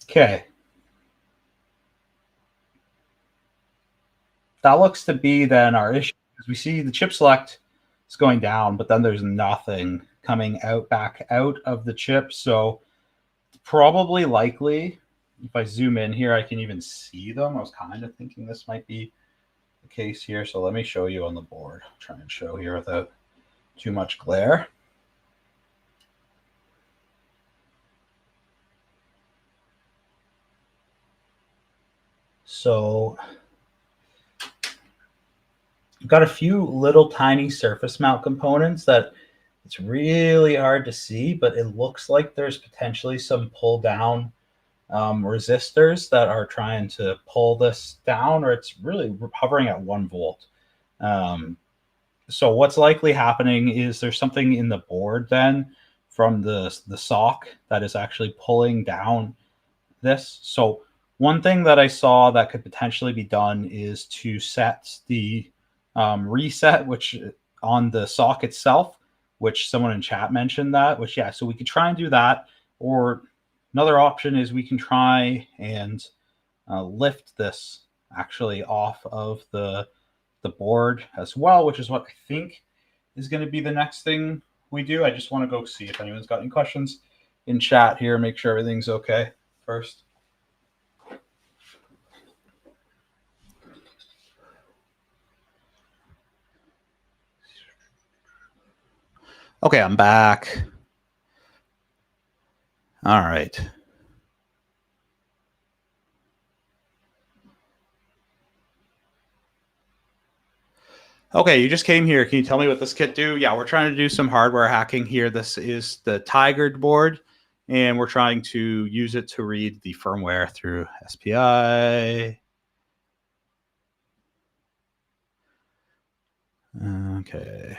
Okay. That looks to be then our issue, because we see the chip select is going down, but then there's nothing coming out back out of the chip. So probably likely, if I zoom in here, I can even see them. I was kind of thinking this might be the case here. So let me show you on the board. I'll try and show here without too much glare. So I've got a few little tiny surface mount components that it's really hard to see, but it looks like there's potentially some pull down resistors that are trying to pull this down, or it's really hovering at 1 volt. So what's likely happening is there's something in the board then from the sock that is actually pulling down this. So one thing that I saw that could potentially be done is to set the reset, which on the sock itself, which someone in chat mentioned that, which, yeah, so we could try and do that. Or another option is we can try and lift this actually off of the board as well, which is what I think is going to be the next thing we do. I just want to go see if anyone's got any questions in chat here, make sure everything's okay first. Okay, I'm back. All right. Okay, you just came here. Can you tell me what this kit do? Yeah, we're trying to do some hardware hacking here. This is the Tiger board, and we're trying to use it to read the firmware through SPI. Okay.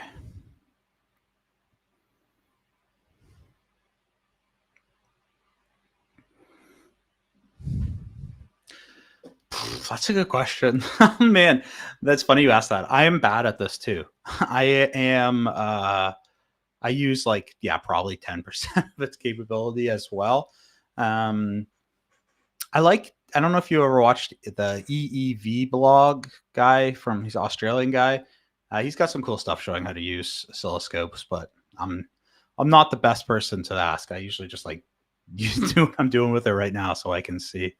That's a good question. Man, that's funny you asked that. I am bad at this too. I am I use like, yeah, probably 10% of its capability as well. I don't know if you ever watched the EEV blog guy he's an Australian guy. He's got some cool stuff showing how to use oscilloscopes, but I'm not the best person to ask. I usually just like do what I'm doing with it right now so I can see.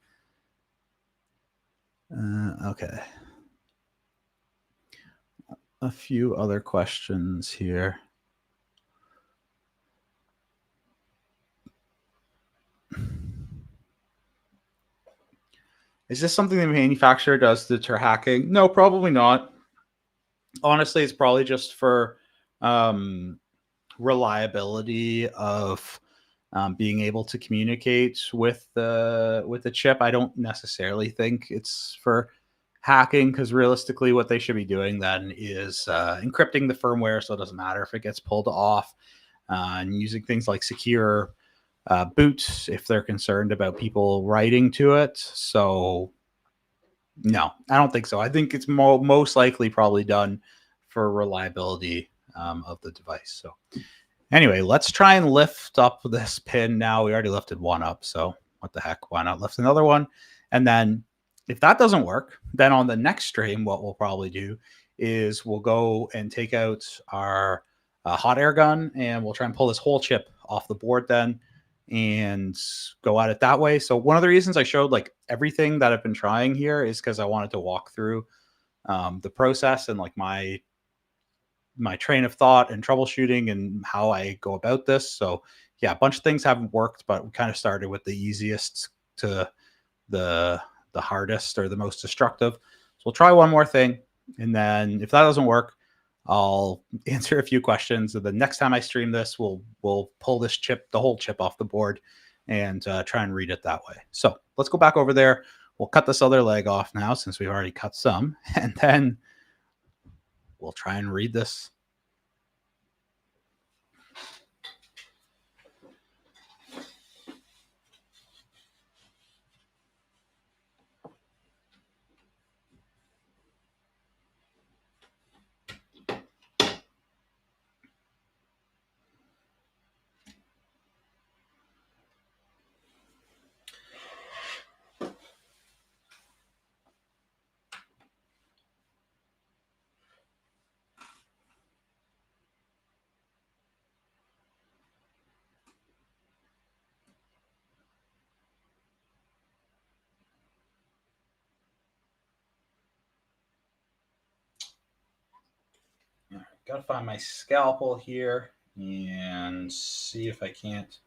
Okay. A few other questions here. Is this something the manufacturer does to deter hacking? No, probably not. Honestly, it's probably just for um, reliability of being able to communicate with the chip. I don't necessarily think it's for hacking because realistically, what they should be doing then is encrypting the firmware, so it doesn't matter if it gets pulled off, and using things like secure boot if they're concerned about people writing to it. So no, I don't think so. I think it's most likely probably done for reliability of the device. So anyway, let's try and lift up this pin now. We already lifted one up, so what the heck? Why not lift another one? And then if that doesn't work, then on the next stream, what we'll probably do is we'll go and take out our hot air gun and we'll try and pull this whole chip off the board then and go at it that way. So one of the reasons I showed like everything that I've been trying here is because I wanted to walk through the process and like my train of thought and troubleshooting and how I go about this. So yeah, a bunch of things haven't worked, but we kind of started with the easiest to the the hardest or the most destructive. So we'll try one more thing, and then if that doesn't work, I'll answer a few questions. And the next time I stream this, we'll pull this chip, the whole chip off the board, and try and read it that way. So let's go back over there. We'll cut this other leg off now since we've already cut some, and then we'll try and read this. All right, gotta find my scalpel here and see if I can't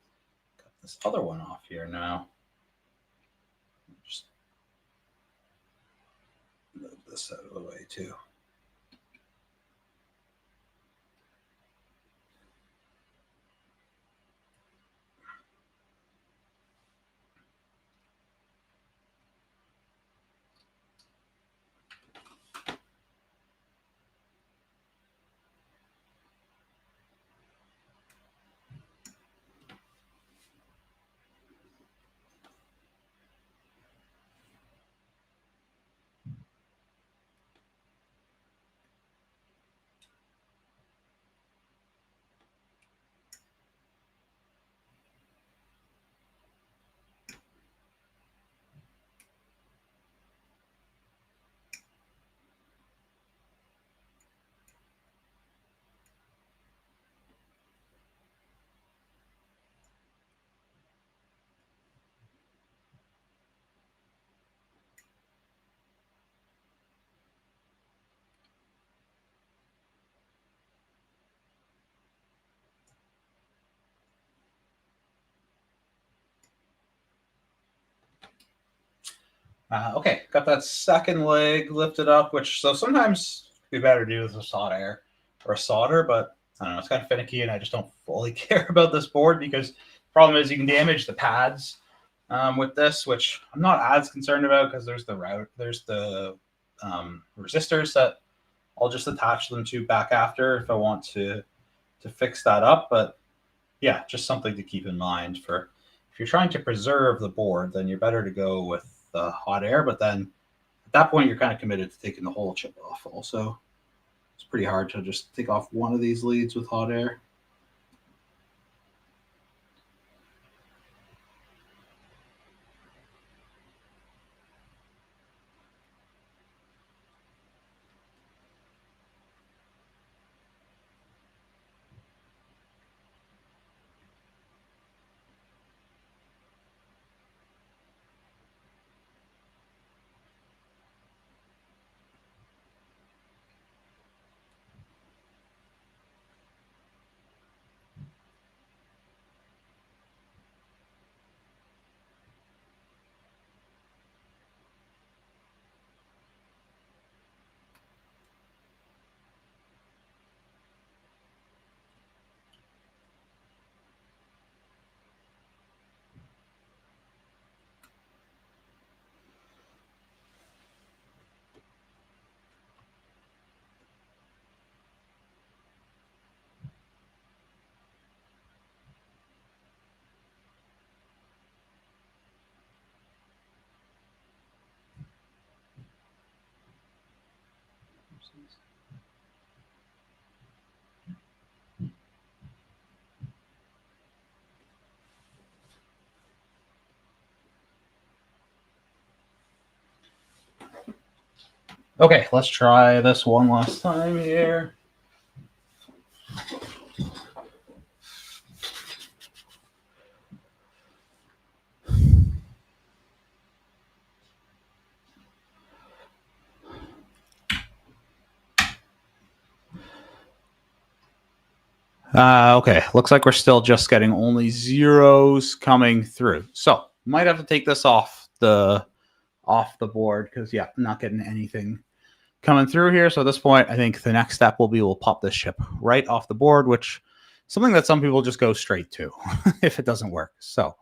cut this other one off here now. Just move this out of the way too. Okay, got that second leg lifted up, which so sometimes it'd be better to do with a solder air or a solder, but I don't know, it's kind of finicky and I just don't fully care about this board because the problem is you can damage the pads with this, which I'm not as concerned about because there's the resistors that I'll just attach them to back after if I want to fix that up. But yeah, just something to keep in mind for if you're trying to preserve the board, then you're better to go with the hot air. But then at that point, you're kind of committed to taking the whole chip off. Also, it's pretty hard to just take off one of these leads with hot air. Okay, let's try this one last time here. Okay, looks like we're still just getting only zeros coming through. So might have to take this off the board because yeah, I'm not getting anything coming through here. So at this point, I think the next step will be we'll pop this chip right off the board, which something that some people just go straight to if it doesn't work. So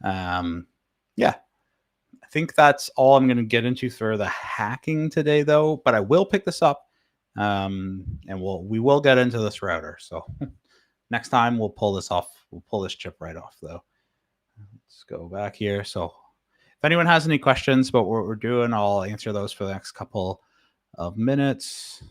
yeah, I think that's all I'm going to get into for the hacking today, though. But I will pick this up, and we will get into this router. So next time we'll pull this off. We'll pull this chip right off, though. Let's go back here. So if anyone has any questions about what we're doing, I'll answer those for the next couple of minutes.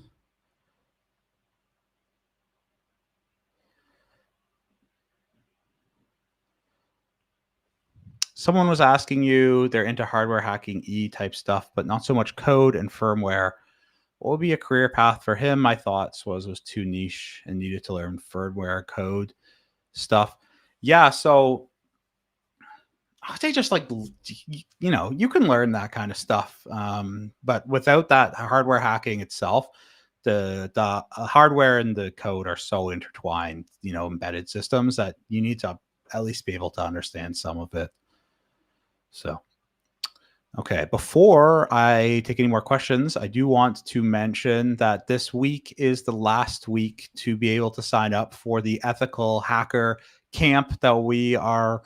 Someone was asking you, they're into hardware hacking type stuff, but not so much code and firmware. What would be a career path for him? My thoughts was too niche and needed to learn firmware code stuff. Yeah, so I'd say just like, you know, you can learn that kind of stuff, but without that hardware hacking itself, the hardware and the code are so intertwined, you know, embedded systems that you need to at least be able to understand some of it. So, okay, before I take any more questions, I do want to mention that this week is the last week to be able to sign up for the ethical hacker camp that we are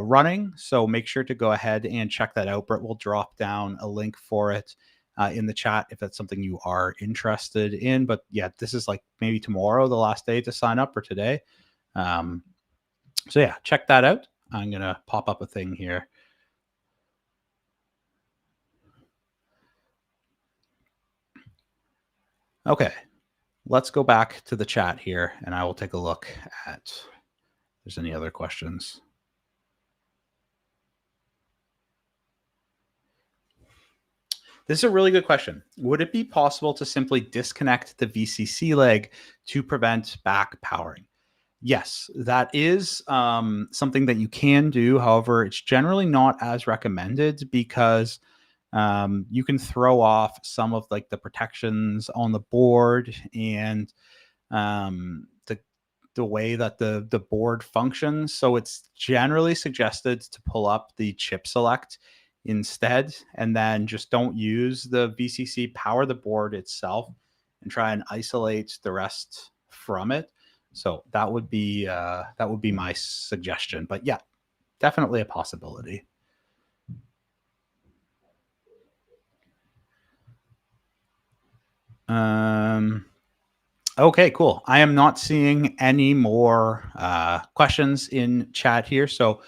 running. So make sure to go ahead and check that out. Britt will drop down a link for it in the chat if that's something you are interested in. But yeah, this is like maybe tomorrow, the last day to sign up, or today. So yeah, check that out. I'm going to pop up a thing here. Okay, let's go back to the chat here and I will take a look at if there's any other questions. This is a really good question. Would it be possible to simply disconnect the VCC leg to prevent back powering? Yes, that is something that you can do. However, it's generally not as recommended because you can throw off some of like the protections on the board and the way that the board functions. So it's generally suggested to pull up the chip select instead, and then just don't use the VCC, power the board itself, and try and isolate the rest from it. So that would be my suggestion. But yeah, definitely a possibility. Okay, cool. I am not seeing any more questions in chat here. So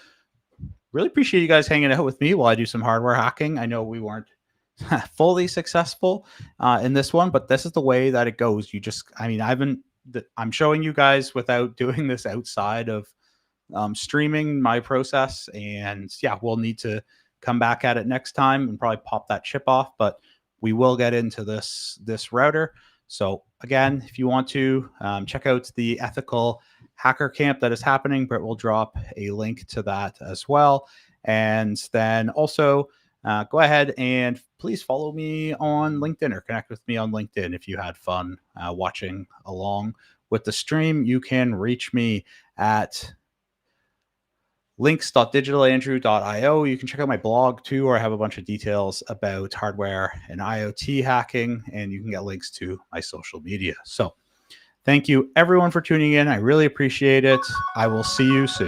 really appreciate you guys hanging out with me while I do some hardware hacking. I know we weren't fully successful in this one, but this is the way that it goes. I'm showing you guys without doing this outside of streaming my process. And yeah, we'll need to come back at it next time and probably pop that chip off, but we will get into this router. So again, if you want to check out the ethical hacker camp that is happening, Britt will drop a link to that as well. And then also go ahead and please follow me on LinkedIn or connect with me on LinkedIn. If you had fun watching along with the stream, you can reach me at links.digitalandrew.io. You can check out my blog too, where I have a bunch of details about hardware and IoT hacking, and you can get links to my social media. So thank you everyone for tuning in. I really appreciate it. I will see you soon.